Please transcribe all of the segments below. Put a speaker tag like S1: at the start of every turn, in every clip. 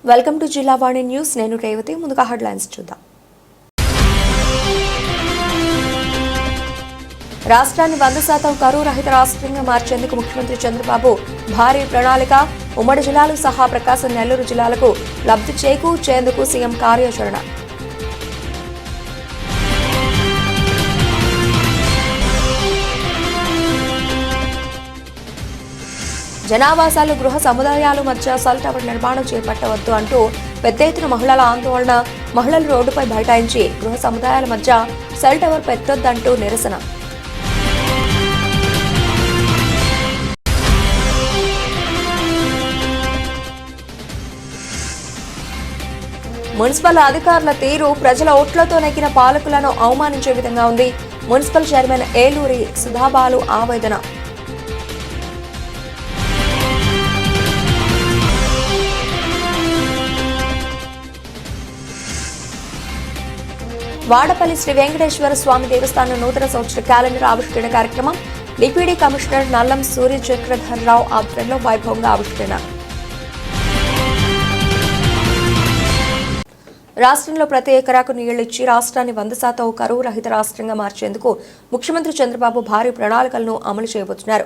S1: Welcome to జిల్లా వాణి news. నేను రేవతి. ముందుగా హెడ్లైన్స్ చూద్దాం. రాష్ట్రాన్ని 100% కరువు రహిత రాష్ట్రంగా మార్చేందుకు ముఖ్యమంత్రి చంద్రబాబు భారీ ప్రణాళిక. ఉమ్మడి జిల్లాలు సహా ప్రకాశం, నెల్లూరు జిల్లాలకు లబ్ధి చేకూర్చేందుకు సీఎం కార్యాచరణ. జనావాసాలు, గృహ సముదాయాల మధ్య సెల్ టవర్ నిర్మాణం చేపట్టవద్దు అంటూ పెద్ద ఎత్తున మహిళల ఆందోళన. మహిళలు రోడ్డుపై బైఠాయించి గృహ సముదాయాల మధ్య సెల్ టవర్ పెట్టొద్దంటూ నిరసన. మున్సిపల్ అధికారుల తీరు ప్రజల ఓట్లతో నెగ్గిన పాలకులను అవమానించే విధంగా ఉంది. మున్సిపల్ చైర్మన్ ఏలూరి సుధాబాలు ఆవేదన. వాడపల్లి శ్రీ వెంకటేశ్వర స్వామి దేవస్థానం నూతన సంవత్సర క్యాలెండర్ ఆవిష్కరణ కార్యక్రమం. డిప్యూటీ కమిషనర్ నల్లం సూర్య చక్రధర్రావు ఆధ్వర్యంలో వైభవంగా ఆవిష్కరణ. రాష్ట్రంలో ప్రతి ఎకరాకు నీళ్లిచ్చి రాష్ట్రాన్ని 100% కరువు రహిత రాష్ట్రంగా మార్చేందుకు ముఖ్యమంత్రి చంద్రబాబు భారీ ప్రణాళికలను అమలు చేయబోతున్నారు.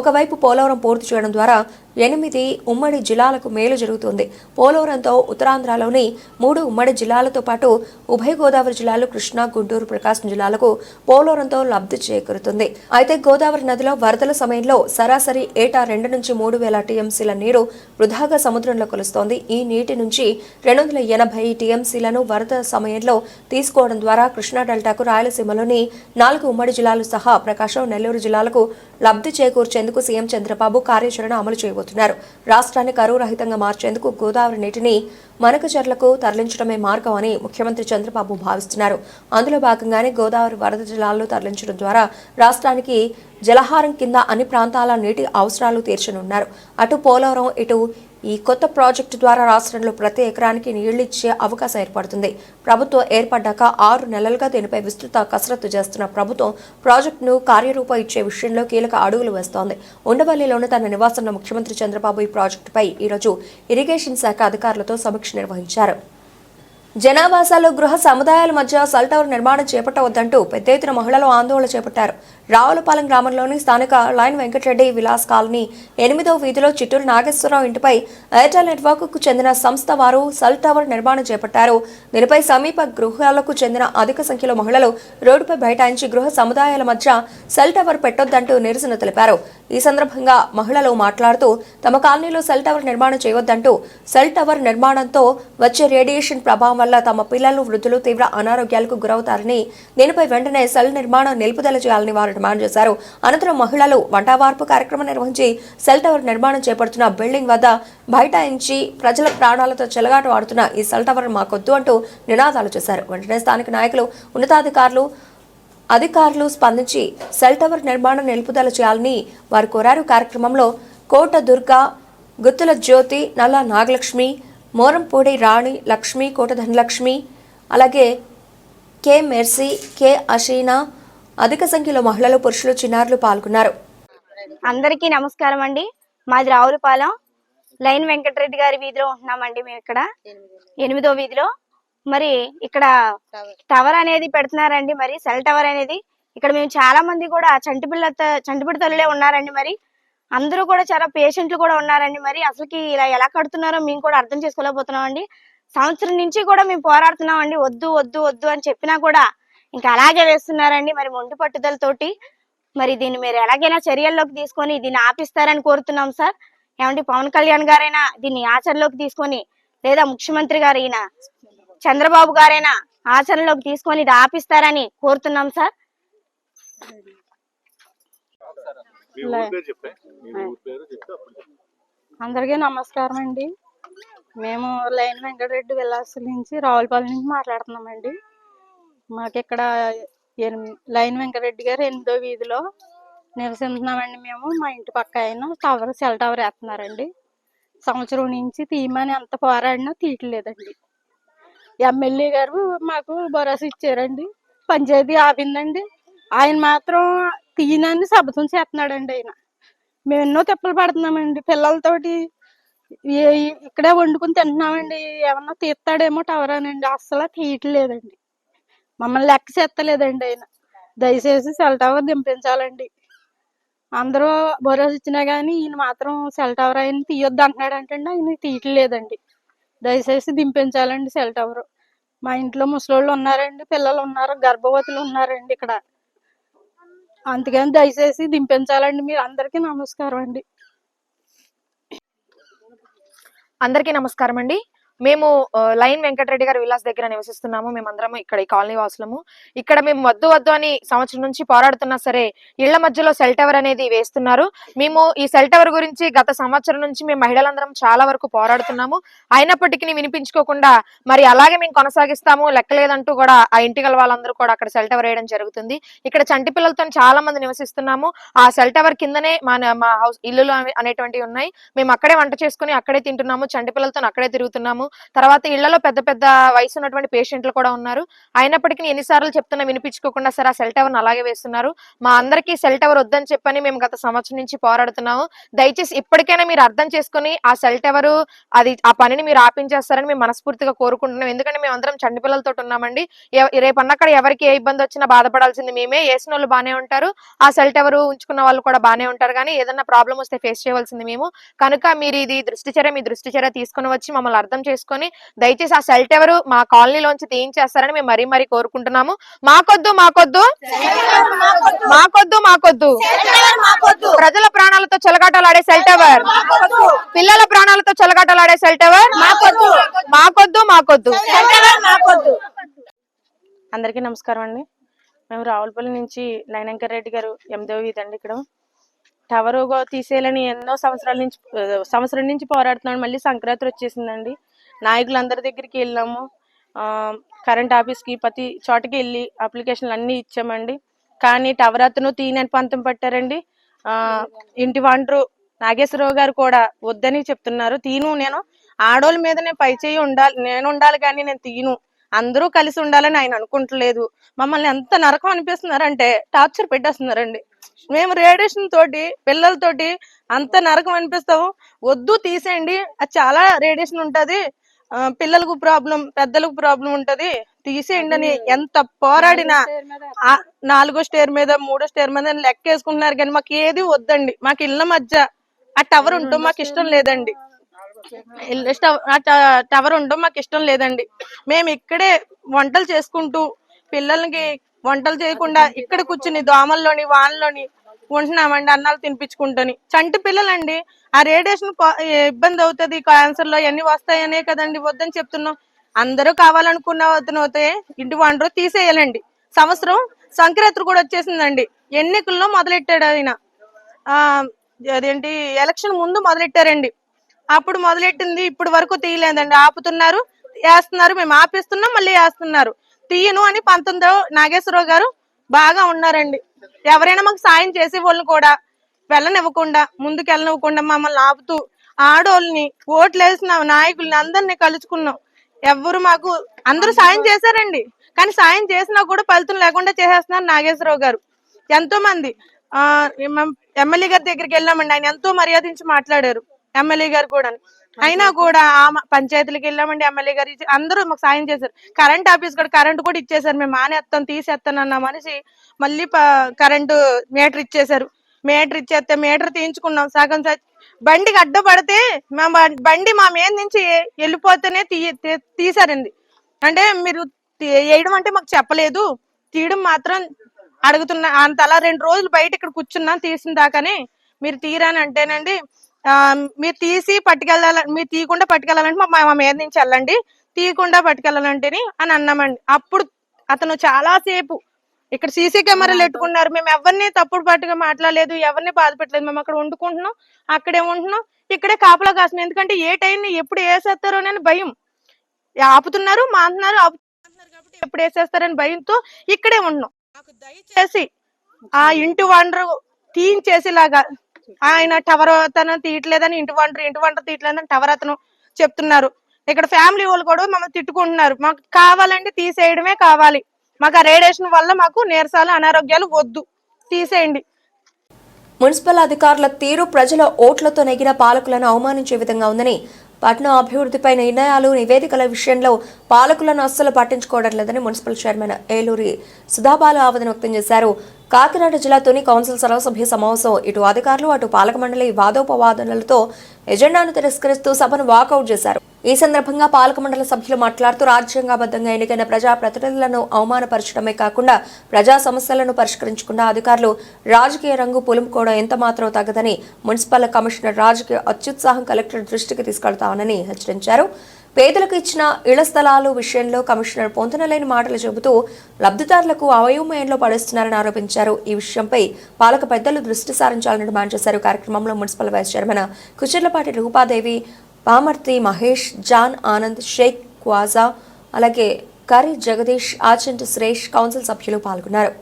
S1: ఒకవైపు పోలవరం పూర్తి చేయడం ద్వారా 8 ఉమ్మడి జిల్లాలకు మేలు జరుగుతుంది. పోలవరంతో ఉత్తరాంధ్రలోని 3 ఉమ్మడి జిల్లాలతో పాటు ఉభయ గోదావరి జిల్లాలు, కృష్ణా, గుంటూరు, ప్రకాశం జిల్లాలకు పోలవరంతో లబ్ధి చేకూరుతుంది. అయితే గోదావరి నదిలో వరదల సమయంలో సరాసరి ఏటా 2 నుంచి 3 వేల టీఎంసీల నీరు వృధాగా సముద్రంలో కలుస్తోంది. ఈ నీటి నుంచి 280 టీఎంసీలను వరద సమయంలో తీసుకోవడం ద్వారా కృష్ణా డెల్టాకు, రాయలసీమలోని 4 ఉమ్మడి జిల్లాలు సహా ప్రకాశం, నెల్లూరు జిల్లాలకు లబ్ధి చేకూర్చేందుకు సీఎం చంద్రబాబు కార్యాచరణ అమలు చేయబోతున్నారు. రాష్ట్రాన్ని కరువు రహితంగా మార్చేందుకు గోదావరి నీటిని మనకచర్లకు తరలించడమే మార్గం అని ముఖ్యమంత్రి చంద్రబాబు భావిస్తున్నారు. అందులో భాగంగానే గోదావరి వరద జలాలను తరలించడం ద్వారా రాష్ట్రానికి జలహారం కింద అన్ని ప్రాంతాల నీటి అవసరాలు తీర్చనున్నారు. అటు పోలవరం, ఇటు ఈ కొత్త ప్రాజెక్టు ద్వారా రాష్ట్రంలో ప్రతి ఎకరానికి నీళ్లిచ్చే అవకాశం ఏర్పడుతుంది. ప్రభుత్వం ఏర్పడ్డాక 6 నెలలుగా దీనిపై విస్తృత కసరత్తు చేస్తున్న ప్రభుత్వం ప్రాజెక్టును కార్యరూపం ఇచ్చే విషయంలో కీలక అడుగులు వేస్తోంది. ఉండవల్లిలోని తన నివాసంలో ముఖ్యమంత్రి చంద్రబాబు ఈ ప్రాజెక్టుపై ఈరోజు ఇరిగేషన్ శాఖ అధికారులతో సమీక్ష నిర్వహించారు. జనావాసాలు, గృహ సముదాయాల మధ్య సెల్ టవర్ నిర్మాణం చేపట్టవద్దంటూ పెద్ద ఎత్తున మహిళలు ఆందోళన చేపట్టారు. రావులపాలెం గ్రామంలోని స్థానిక లైన్ వెంకటరెడ్డి విలాస్ కాలనీ 8వ వీధిలో చిట్టూరు నాగేశ్వరరావు ఇంటిపై ఎయిర్టెల్ నెట్వర్క్కు చెందిన సంస్థ వారు సెల్ టవర్ నిర్మాణం చేపట్టారు. దీనిపై సమీప గృహాలకు చెందిన అధిక సంఖ్యలో మహిళలు రోడ్డుపై బైఠాయించి గృహ సముదాయాల మధ్య సెల్ టవర్ పెట్టొద్దంటూ నిరసన తెలిపారు. ఈ సందర్భంగా మహిళలు మాట్లాడుతూ తమ కాలనీలో సెల్ టవర్ నిర్మాణం చేయవద్దంటూ, సెల్ టవర్ నిర్మాణంతో వచ్చే రేడియేషన్ ప్రభావం వల్ల తమ పిల్లలు, వృద్ధులు తీవ్ర అనారోగ్యాలకు గురవుతారని, దీనిపై వెంటనే సెల్ నిర్మాణం నిలుపుదల చేయాలని వారు డిమాండ్ చేశారు. అనంతరం మహిళలు వంటవార్పు కార్యక్రమం నిర్వహించి సెల్ టవర్ నిర్మాణం చేపడుతున్న బిల్డింగ్ వద్ద బైఠాయించి ప్రజల ప్రాణాలతో చెలగాట ఆడుతున్న ఈ సెల్ టవర్ మాకొద్దు అంటూ నినాదాలు చేశారు. వెంటనే స్థానిక నాయకులు, అధికారులు స్పందించి సెల్ టవర్ నిర్మాణం నిలుపుదల చేయాలని వారు కోరారు. కార్యక్రమంలో కోట దుర్గా, గుత్తుల జ్యోతి, నల్ల నాగలక్ష్మి, మోరంపూడి రాణి లక్ష్మి, కోట ధనలక్ష్మి, అలాగే కె మెర్సీ, కె అషీనా, అధిక సంఖ్యలో మహిళలు, పురుషులు, చిన్నారులు పాల్గొన్నారు.
S2: అందరికీ నమస్కారం అండి. మాది రావులపాలెం లైన్ వెంకటరెడ్డి గారి వీధిలో ఉంటున్నామండి. మేము ఇక్కడ 8వ వీధిలో మరి ఇక్కడ టవర్ అనేది పెడుతున్నారండి. మరి సెల్ టవర్ అనేది ఇక్కడ మేము చాలా మంది కూడా చంటిపిడి తల్లులే ఉన్నారండి. మరి అందరూ కూడా చాలా పేషెంట్లు కూడా ఉన్నారండి. మరి అసలుకి ఇలా ఎలా కడుతున్నారో మేము కూడా అర్థం చేసుకోలేకపోతున్నాం అండి. సంవత్సరం నుంచి కూడా మేము పోరాడుతున్నాం అండి. వద్దు వద్దు వద్దు అని చెప్పినా కూడా ఇంకా అలాగే వేస్తున్నారండి. మరి మొండి పట్టుదలతోటి మరి దీన్ని మీరు ఎలాగైనా చర్యల్లోకి తీసుకొని దీన్ని ఆపిస్తారని కోరుతున్నాం సార్. ఏమంటే పవన్ కళ్యాణ్ గారైనా దీన్ని ఆచరణలోకి తీసుకొని, లేదా ముఖ్యమంత్రి గారు ఈయన చంద్రబాబు గారైనా ఆచరణలోకి తీసుకొని ఇది ఆపిస్తారని కోరుతున్నాం సార్.
S3: అందరికీ నమస్కారం అండి. మేము లైన్ వెంకటరెడ్డి విలాస్ నుంచి రావులపాలెం నుంచి మాట్లాడుతున్నామండి. మాకు ఇక్కడ లైన్ వెంకటరెడ్డి గారు 8వ వీధిలో నివసిస్తున్నామండి. మేము మా ఇంటి పక్క ఆయన సెల్ టవర్ వేస్తున్నారండి. సంవత్సరం నుంచి తీయమని ఎంత పోరాడినా తీయట్లేదండి. ఎమ్మెల్యే గారు మాకు భరోసా ఇచ్చారండి. పంచాయతీ ఆపిందండి. ఆయన మాత్రం తీయనని శపథం చేస్తున్నాడండి. ఆయన మేము ఎన్నో తిప్పలు పడుతున్నామండి. పిల్లలతోటి ఇక్కడే వండుకుని తింటున్నామండి. ఏమన్నా తీస్తాడేమో టవర్ అనండి, అస్సలు తీయట్లేదండి. మమ్మల్ని లెక్క చేస్తలేదండి ఆయన. దయచేసి సెల్ టవర్ దింపించాలండి. అందరూ భరోసా ఇచ్చినా గానీ ఈయన మాత్రం సెల్ టవర్ ఆయన తీయొద్దు అంటున్నాడంటే ఆయన తీయట్లేదండి. దయచేసి దింపించాలండి సెల్ టవర్. మా ఇంట్లో ముసలోళ్ళు ఉన్నారండి, పిల్లలు ఉన్నారు, గర్భవతులు ఉన్నారండి ఇక్కడ. అందుకని దయచేసి దింపించాలండి. మీరు అందరికీ నమస్కారం అండి.
S4: అందరికీ నమస్కారం అండి. మేము లైన్ వెంకటరెడ్డి గారి విలాస్ దగ్గర నివసిస్తున్నాము. మేమందరం ఇక్కడ ఈ కాలనీ వాసులము. ఇక్కడ మేము వద్దు వద్దు అని సంవత్సరం నుంచి పోరాడుతున్నా సరే ఇళ్ల మధ్యలో సెల్ టవర్ అనేది వేస్తున్నారు. మేము ఈ సెల్ టవర్ గురించి గత సంవత్సరం నుంచి మేము మహిళలందరం చాలా వరకు పోరాడుతున్నాము. అయినప్పటికీ వినిపించుకోకుండా మరి అలాగే మేము కొనసాగిస్తాము లెక్కలేదంటూ కూడా ఆ ఇంటి గల వాళ్ళందరూ కూడా అక్కడ సెల్ టవర్ వేయడం జరుగుతుంది. ఇక్కడ చంటి పిల్లలతో చాలా మంది నివసిస్తున్నాము. ఆ సెల్ టవర్ కిందనే మా హౌస్ ఇల్లులు అనేటువంటివి ఉన్నాయి. మేము అక్కడే వంట చేసుకుని అక్కడే తింటున్నాము. చంటి పిల్లలతో అక్కడే తిరుగుతున్నాము. తర్వాత ఇళ్లలో పెద్ద పెద్ద వయసు ఉన్నటువంటి పేషెంట్లు కూడా ఉన్నారు. అయినప్పటికీ ఎన్నిసార్లు చెప్తున్నా వినిపించుకోకుండా సరే ఆ సెల్ టవర్ అలాగే వేస్తున్నారు. మా అందరికీ సెల్ టవర్ వద్దని చెప్పని మేము గత సంవత్సరం నుంచి పోరాడుతున్నాము. దయచేసి ఇప్పటికైనా మీరు అర్థం చేసుకుని ఆ సెల్ టవర్ ఆ పనిని మీరు ఆపించేస్తారని మేము మనస్ఫూర్తిగా కోరుకుంటున్నాం. ఎందుకంటే మేము అందరం చంటి పిల్లలతో ఉన్నామండి. రేపన్న అక్కడ ఎవరికి ఏ ఇబ్బంది వచ్చినా బాధపడాల్సింది మేమే. వేసిన వాళ్ళు బానే ఉంటారు, ఆ సెల్ టవర్ ఉంచుకున్న వాళ్ళు కూడా బానే ఉంటారు. కానీ ఏదన్నా ప్రాబ్లం వస్తే ఫేస్ చేయవలసింది మేము. కనుక మీరు ఇది మీ దృష్టి చర్య తీసుకుని వచ్చి మమ్మల్ని అర్థం చేసుకొని దయచేసి ఆ సెల్ టవర్ మా కాలనీలోంచి తీయించేస్తారని మేము మరీ కోరుకుంటున్నాము. మాకొద్దు మాకొద్దు మాకొద్దు మాకొద్దు ప్రజల ప్రాణాలతో చెలగాటలాడే సెల్ టవర్, పిల్లల ప్రాణాలతో చెలగాటలాడే సెల్ టవర్ మాకొద్దు మాకొద్దు మాకొద్దు.
S5: అందరికీ నమస్కారం అండి. మేము రావులపల్లి నుంచి లైన్ వెంకటరెడ్డి గారు 8వ వీధి అండి. ఇక్కడ టవర్ తీసేయాలని ఎన్నో సంవత్సరం నుంచి పోరాడుతున్నాం. మళ్ళీ సంక్రాంతి వచ్చేసిందండి. నాయకులందరి దగ్గరికి వెళ్ళాము, కరెంట్ ఆఫీస్కి ప్రతి చోటకి వెళ్ళి అప్లికేషన్లు అన్నీ ఇచ్చామండి. కానీ టవర్ అతను తీయని పంతం పట్టారండి. ఇంటి వాంటరు నాగేశ్వరరావు గారు కూడా వద్దని చెప్తున్నారు. నేను ఆడోళ్ళ మీద నేను ఉండాలి కానీ నేను తీయను, అందరూ కలిసి ఉండాలని ఆయన అనుకుంటలేదు. మమ్మల్ని ఎంత నరకం అనిపిస్తున్నారంటే టార్చర్ పెట్టేస్తున్నారండి. మేము రేడియేషన్ తోటి పిల్లలతోటి అంత నరకం అనిపిస్తాము. వద్దు తీసేయండి, అది చాలా రేడియేషన్ ఉంటది, పిల్లలకు ప్రాబ్లం, పెద్దలకు ప్రాబ్లం ఉంటది, తీసేయండి అని ఎంత పోరాడినా 4వ స్టేర్ మీద 3వ స్టేర్ మీద లెక్కేసుకుంటున్నారు. కానీ మాకు ఏది వద్దండి. మాకు ఇళ్ళ మధ్య ఆ టవర్ ఉండటం మాకు ఇష్టం లేదండి. టవర్ ఉండడం మాకు ఇష్టం లేదండి. మేము ఇక్కడే వంటలు చేసుకుంటూ పిల్లలకి వంటలు చేయకుండా ఇక్కడ కూర్చుని దోమల్లోని వానలోని ఉంటున్నామండి. అన్నాలు తినిపించుకుంటాని. చంటి పిల్లలండి, ఆ రేడియేషన్ ఇబ్బంది అవుతుంది, క్యాన్సర్లో అవన్నీ వస్తాయనే కదండి వద్దని చెప్తున్నాం. అందరూ కావాలనుకున్న వద్దనవుతే ఇంటి వంటలు తీసేయాలండి. సంవత్సరం సంక్రాంతి కూడా వచ్చేసిందండి. ఎన్నికల్లో మొదలెట్టాడు ఆయన. అదేంటి ఎలక్షన్ ముందు మొదలెట్టారండి. అప్పుడు మొదలెట్టింది ఇప్పుడు వరకు తీయలేదండి. ఆపుతున్నారు, వేస్తున్నారు, మేము ఆపిస్తున్నాం, మళ్ళీ వేస్తున్నారు. తీయను అని 19 నాగేశ్వరరావు గారు బాగా ఉన్నారండి. ఎవరైనా మాకు సాయం చేసే వాళ్ళు కూడా వెళ్ళనివ్వకుండా, ముందుకు వెళ్ళనివ్వకుండా మమ్మల్ని ఆపుతూ ఆడోళ్ళని ఓట్లు వేసిన నాయకుల్ని అందరినీ కలుసుకున్నాం. ఎవరు మాకు అందరూ సాయం చేశారండి. కానీ సాయం చేసినా కూడా ఫలితం లేకుండా చేసేస్తున్నారు నాగేశ్వరరావు గారు. ఎంతో మంది ఎమ్మెల్యే గారి దగ్గరికి వెళ్ళామండి. ఆయన ఎంతో మర్యాదించి మాట్లాడారు, ఎమ్మెల్యే గారు కూడా. అయినా కూడా పంచాయతీలకు వెళ్ళామండి. ఎమ్మెల్యే గారు అందరూ మాకు సాయం చేశారు. కరెంట్ ఆఫీస్ కూడా కరెంట్ కూడా ఇచ్చేసారు. మేము మానేస్తాం తీసేస్తాను అన్న మనిషి మళ్ళీ కరెంటు మీటర్ ఇచ్చేసారు. మీటర్ ఇచ్చేస్తే మీటర్ తీయించుకున్నాం. సగం బండికి అడ్డపడితే బండి మా మీద నుంచి వెళ్ళిపోతేనే తీసారండి. అంటే మీరు వేయడం అంటే మాకు చెప్పలేదు, తీయడం మాత్రం అడుగుతున్నా. అంతలా 2 రోజులు బయట ఇక్కడ కూర్చున్నా తీసిన దాకానే మీరు తీరాని అంటేనండి, మీరు తీసి పట్టుకెళ్ళాలని, మీరు తీయకుండా పట్టుకెళ్ళాలంటే మా మీద నుంచి వెళ్ళండి, తీయకుండా పట్టుకెళ్ళాలంటేని అని అన్నామండి. అప్పుడు అతను చాలా సేపు ఇక్కడ సీసీ కెమెరాలు పెట్టుకున్నారు. మేము ఎవరిని తప్పుడు పట్టుగా మాట్లాడలేదు, ఎవరిని బాధ పెట్టలేదు. మేము అక్కడ వండుకుంటున్నాం, అక్కడే ఉంటున్నాం, ఇక్కడే కాపలా కాస్తున్నాం. ఎందుకంటే ఏ టైంని ఎప్పుడు వేసేస్తారో అని భయం. ఆపుతున్నారు, మాంటున్నారు, ఆపుతున్నారు కాబట్టి ఎప్పుడు వేసేస్తారని భయంతో ఇక్కడే ఉంటున్నాం. నాకు దయచేసి ఆ ఇంటి వండరు తీయించేసేలాగా, ఆయన టవర్ అతను తీయట్లేదని ఇంటి వండరు తీయట్లేదని టవర్ అతను చెప్తున్నారు. ఇక్కడ ఫ్యామిలీ వాళ్ళు కూడా మమ్మల్ని తిట్టుకుంటున్నారు. మాకు కావాలంటే తీసేయడమే కావాలి. మాకు ఆ రేడియేషన్ వల్ల మాకు నీరసాలు, అనారోగ్యాలు వద్దు, తీసేయండి.
S1: మున్సిపల్ అధికారుల తీరు ప్రజల ఓట్లతో నెగిన పాలకులను అవమానించే విధంగా ఉందని, పట్టణ అభివృద్ధిపై నిర్ణయాలు, నివేదికల విషయంలో పాలకులను అస్సలు పట్టించుకోవడం లేదని మున్సిపల్ చైర్మన్ ఏలూరి సుధాబాలు ఆవేదన వ్యక్తం చేశారు. కాకినాడ జిల్లా తుని కౌన్సిల్ సర్వసభ్య సమావేశం ఇటు అధికారులు అటు పాలక మండలి వాదోపవాదనలతో ఎజెండాను తిరస్కరిస్తూ సభను వాకౌట్ చేశారు. ఈ సందర్భంగా పాలక మండలి సభ్యులు మాట్లాడుతూ రాజ్యాంగబద్ధంగా ఎన్నికైన ప్రజాప్రతినిధులను అవమానపరచడమే కాకుండా ప్రజా సమస్యలను పరిష్కరించకుండా అధికారులు రాజకీయ రంగు పులుముకోవడం ఎంత మాత్రం తగ్గదని మున్సిపల్ కమిషనర్ రాజకీయ అత్యుత్సాహం కలెక్టర్ దృష్టికి తీసుకెళ్తామని హెచ్చరించారు. పేదలకు ఇచ్చిన ఇళ్ల స్థలాలు విషయంలో కమిషనర్ పొంతనలేని మాటలు చెబుతూ లబ్ధిదారులకు అయోమయంలో పడేస్తున్నారని ఆరోపించారు. ఈ విషయంపై పాలక పెద్దలు దృష్టి సారించాలని డిమాండ్ చేశారు. కార్యక్రమంలో municipal vice chairman Kucherlapati Rupadevi, Pamarthi Mahesh, John Anand, Sheikh Khwaja, అలాగే కరి జగదీష్, ఆచంటి సురేష్, కౌన్సిల్ సభ్యులు పాల్గొన్నారు.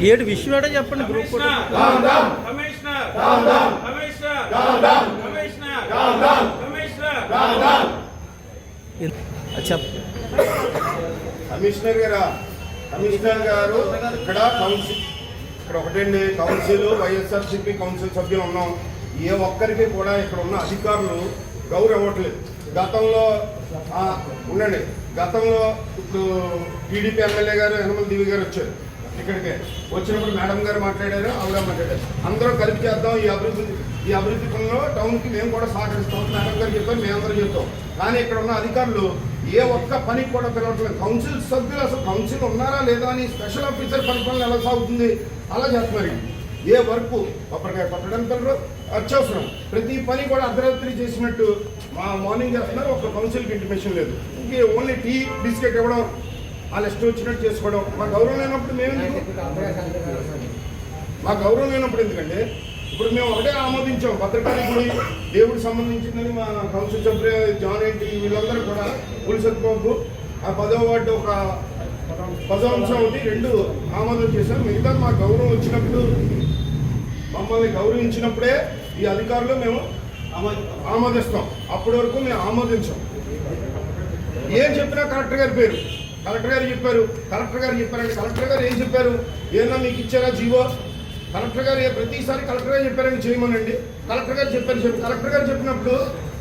S6: ఏడు విషయం ఏంటో చెప్పండి. గ్రూప్
S7: కమిషనర్ గారు ఇక్కడ కౌన్సిల్, ఇక్కడ ఒకటండి కౌన్సిల్, వైఎస్ఆర్సీపీ కౌన్సిల్ సభ్యులు ఉన్నాం. ఏ ఒక్కరికి కూడా ఇక్కడ ఉన్న అధికారులు గౌరవం ఇవ్వట్లేదు. గతంలో ఉండండి, గతంలో ఇప్పుడు టీడీపీ ఎమ్మెల్యే గారు యనమల దివి గారు వచ్చారు. ఇక్కడికి వచ్చినప్పుడు మేడం గారు మాట్లాడారు, ఆవిడ మాట్లాడారు. అందరూ కలిపి చేద్దాం ఈ అభివృద్ధి పనుల్లో టౌన్కి మేము కూడా సహకరిస్తాం. మేడం గారు చెప్పారు, మేమందరం చెప్తాం. కానీ ఇక్కడ ఉన్న అధికారులు ఏ ఒక్క పనికి కూడా పిలవట్లేదు. కౌన్సిల్ సభ్యులు అసలు కౌన్సిల్ ఉన్నారా లేదా అని స్పెషల్ ఆఫీసర్ పరిపాలన ఎలా సాగుతుంది అలా చేస్తున్నారు. ఏ వర్క్ కొబ్బరికాయ పట్టడం పిల్లలు అత్యవసరం, ప్రతి పని కూడా అర్ధరాత్రి చేసినట్టు మార్నింగ్ చేస్తున్నారు. ఒక కౌన్సిల్కి ఇంటిమేషన్ లేదు. ఇంకే ఓన్లీ టీ బిస్కెట్ ఇవ్వడం, వాళ్ళు ఇష్టం వచ్చినట్టు చేసుకోవడం. మా గౌరవం లేనప్పుడు మా గౌరవం లేనప్పుడు ఎందుకంటే ఇప్పుడు మేము ఒకటే ఆమోదించాం. భద్రకాళి గుడి దేవుడికి సంబంధించిందని మా కౌన్సిల్ సభ్యులు జాన్ ఏంటి వీళ్ళందరూ కూడా పులిసత్బాబు ఆ 10వ వార్డు ఒక 10వ అంశం ఒకటి 2 ఆమోదం చేశాం. మిగతా మా గౌరవం వచ్చినప్పుడు, మమ్మల్ని గౌరవించినప్పుడే ఈ అధికారులు మేము ఆమోదిస్తాం. అప్పటి వరకు మేము ఆమోదించాం. ఏం చెప్పినా కలెక్టర్ గారి పేరు, కలెక్టర్ గారు చెప్పారు, కలెక్టర్ గారు చెప్పారంటే కలెక్టర్ గారు ఏం చెప్పారు? ఏమన్నా మీకు ఇచ్చారా జీవో? కలెక్టర్ గారు ప్రతిసారి కలెక్టర్ గారు చెప్పారని చేయమనండి. కలెక్టర్ గారు చెప్పారు. కలెక్టర్ గారు చెప్పినప్పుడు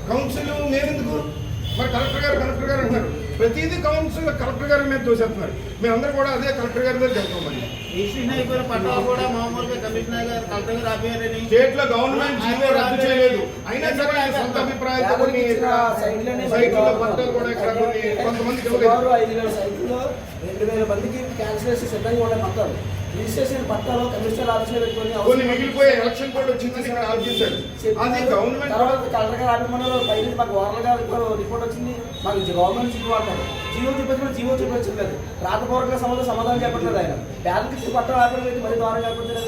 S7: కౌన్సిల్ మేమెందుకు? మరి కలెక్టర్ గారు అంటున్నారు. ప్రతిదీ కౌన్సిల్ కలెక్టర్ గారి మీద తోసేస్తున్నారు. మేమందరూ కూడా అదే కలెక్టర్ గారి దగ్గర చెప్తామని. స్టేట్ లో గవర్నమెంట్ జీవో రద్దు చేయలేదు. అయినా సరే సొంత అభిప్రాయాలతో కొన్ని సైట్లో పట్టాలు కూడా ఇక్కడ కొంతమంది
S8: 2000 మందికి క్యాన్సిలేషన్ సిద్ధంగా ఉండే పట్టాలు రిజిస్ట్రేషన్ పట్టాలు కమిషనర్ ఆఫీసులో పెట్టుకొని
S7: కొన్ని మిగిలిపోయే ఎలక్షన్ కోడ్ వచ్చిందని ఇక్కడ ఆలోచించారు. అది గవర్నమెంట్
S8: కలెక్టర్ గారు ఆపమన్నారు. పైన మాకు ఓర్ల గారు రిపోర్ట్ వచ్చింది. మాకు గవర్నమెంట్ జీవో అంటారు. జీవో చూపించలేదు లేదు. రాతపూర్వక సమాధానం చెప్పట్లేదు. ఆయన బ్యాంకు పట్టాలు ఆపడం మరి ద్వారా చెప్పట్లేదు.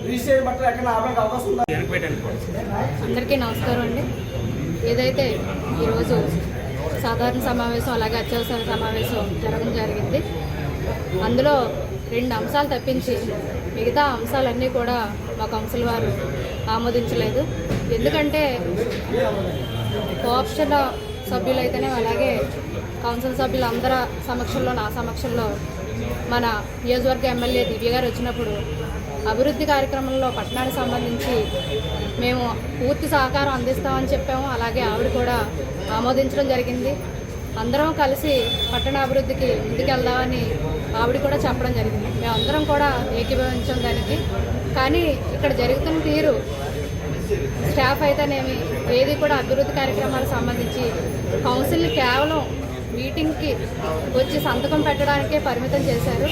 S8: రిజిస్ట్రేషన్ పట్టాలు ఎక్కడ ఆపడానికి అవకాశం ఉందా?
S9: అందరికీ నమస్కారం అండి. ఏదైతే ఈరోజు సాధారణ సమావేశం అలాగే అత్యవసర సమావేశం జరగడం జరిగింది. అందులో 2 అంశాలు తప్పించి మిగతా అంశాలన్నీ కూడా మా కౌన్సిల్ వారు ఆమోదించలేదు. ఎందుకంటే కోఆప్షన్ సభ్యులైతేనే అలాగే కౌన్సిల్ సభ్యులు అందరి సమక్షంలో, నా సమక్షంలో మన నియోజకవర్గ ఎమ్మెల్యే దివ్య గారు వచ్చినప్పుడు అభివృద్ధి కార్యక్రమంలో పట్టణానికి సంబంధించి మేము పూర్తి సహకారం అందిస్తామని చెప్పాము. అలాగే ఆవిడ కూడా ఆమోదించడం జరిగింది. అందరం కలిసి పట్టణ అభివృద్ధికి ముందుకెళ్దామని ఆవిడ కూడా చెప్పడం జరిగింది. మేమందరం కూడా ఏకీభవించాం దానికి. కానీ ఇక్కడ జరుగుతున్న తీరు, స్టాఫ్ అయితేనేమి ఏది కూడా అభివృద్ధి కార్యక్రమాలకు సంబంధించి కౌన్సిల్ని కేవలం మీటింగ్కి వచ్చి సంతకం పెట్టడానికే పరిమితం చేశారు.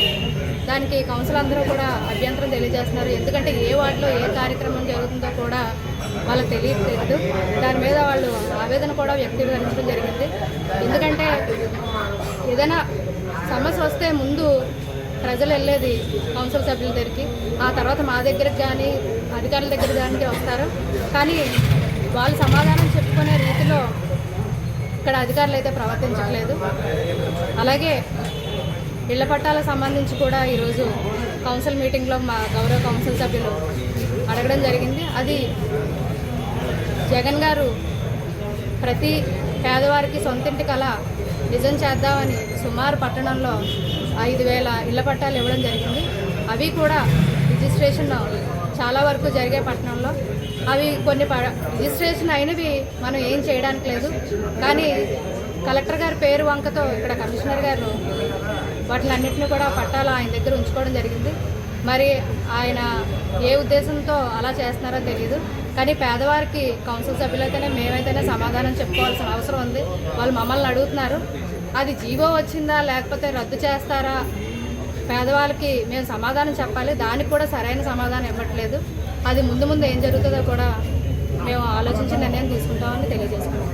S9: దానికి కౌన్సిల్ అందరూ కూడా అభ్యంతరం తెలియజేస్తున్నారు. ఎందుకంటే ఏ వార్డులో ఏ కార్యక్రమం జరుగుతుందో కూడా వాళ్ళకి తెలియట్లేదు. దాని మీద వాళ్ళు ఆవేదన కూడా వ్యక్తీకరించడం జరిగింది. ఎందుకంటే ఏదైనా సమస్య వస్తే ముందు ప్రజలు వెళ్ళేది కౌన్సిల్ సభ్యుల దగ్గరికి, ఆ తర్వాత మా దగ్గరికి కానీ అధికారుల దగ్గర దానికి వస్తారు. కానీ వాళ్ళు సమాధానం చెప్పుకునే రీతిలో ఇక్కడ అధికారులు అయితే ప్రవర్తించట్లేదు. అలాగే ఇళ్ల పట్టాలకు సంబంధించి కూడా ఈరోజు కౌన్సిల్ మీటింగ్లో మా గౌరవ కౌన్సిల్ సభ్యులు అడగడం జరిగింది. అది జగన్ గారు ప్రతి పేదవారికి సొంతింటి కళ నిజం చేద్దామని సుమారు పట్టణంలో 5,000 ఇళ్ల పట్టాలు ఇవ్వడం జరిగింది. అవి కూడా రిజిస్ట్రేషన్ చాలా వరకు జరిగే పట్టణంలో అవి కొన్ని రిజిస్ట్రేషన్ అయినవి మనం ఏం చేయడానికి లేదు. కానీ కలెక్టర్ గారి పేరు వంకతో ఇక్కడ కమిషనర్ గారు వాటిలన్నింటినీ కూడా పట్టాలు ఆయన దగ్గర ఉంచుకోవడం జరిగింది. మరి ఆయన ఏ ఉద్దేశంతో అలా చేస్తున్నారో తెలియదు. కానీ పేదవారికి కౌన్సిల్ సభ్యులైతేనే మేమైతేనే సమాధానం చెప్పుకోవాల్సిన అవసరం ఉంది. వాళ్ళు మమ్మల్ని అడుగుతున్నారు, అది జీవో వచ్చిందా లేకపోతే రద్దు చేస్తారా, పేదవాళ్ళకి మేము సమాధానం చెప్పాలి. దానికి కూడా సరైన సమాధానం ఇవ్వట్లేదు. అది ముందు ముందు ఏం జరుగుతుందో కూడా మేము ఆలోచించి నిర్ణయం తీసుకుంటామని తెలియజేసుకుంటాం.